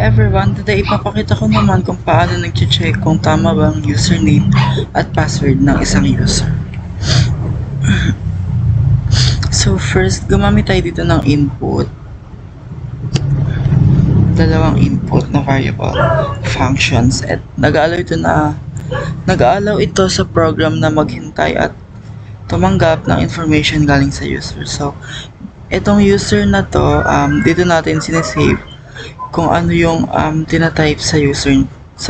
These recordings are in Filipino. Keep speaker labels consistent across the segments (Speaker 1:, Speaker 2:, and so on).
Speaker 1: everyone, today ipapakita ko naman kung paano nag-check kung tama ba ang username at password ng isang user. So first, gumamit tayo dito ng input. Dalawang input na variable functions at nag-aalaw ito sa program na maghintay at tumanggap ng information galing sa user. So itong user na to, dito natin sinesave kung ano yung tinatype sa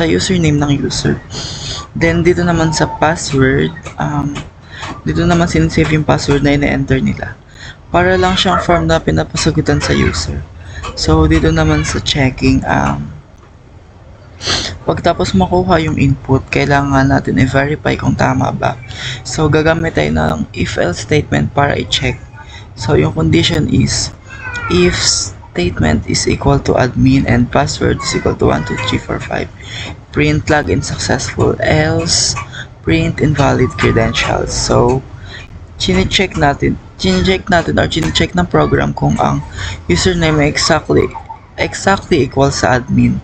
Speaker 1: username ng user. Then dito naman sa password, dito naman sinesave yung password na ine-enter nila. Para lang siyang form na pinapasagutan sa user. So dito naman sa checking, pagtapos makuha yung input, kailangan natin i-verify kung tama ba. So gagamit tayo ng if-else statement para i-check. So yung condition is, if statement is equal to admin and password is equal to 12345, print login successful, else print invalid credentials. So chine-check natin or chine-check ng program kung ang username ay exactly equal sa admin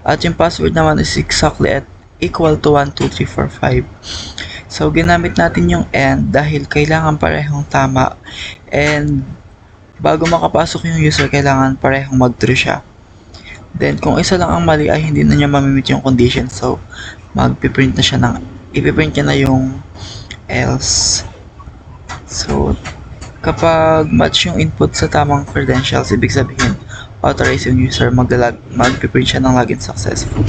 Speaker 1: at yung password naman is exactly equal to 12345. So ginamit natin yung and dahil kailangan parehong tama, and bago makapasok yung user, kailangan parehong mag-true siya. Then, kung isa lang ang mali ay hindi na niya mamimit yung condition. So, ipiprint niya na yung else. So, kapag match yung input sa tamang credentials, ibig sabihin, authorize yung user, magpiprint siya ng login successful.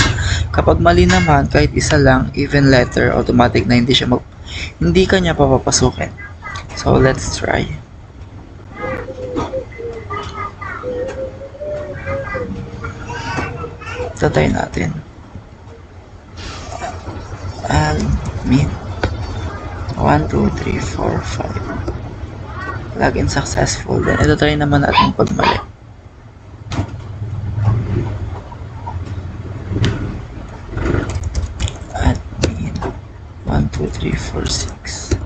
Speaker 1: Kapag mali naman, kahit isa lang, even letter, automatic na hindi ka niya papapasukin. So, let's try. Tatay natin. Admin 1, 2, 3, 4, 5. Login successful. Then ito try naman natin pag mali. Admin 1, 2, 3, 4, 6.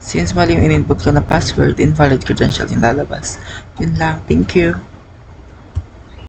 Speaker 1: Since mali yung in-input ko na password, invalid credentials yung lalabas. Yun lang. Thank you.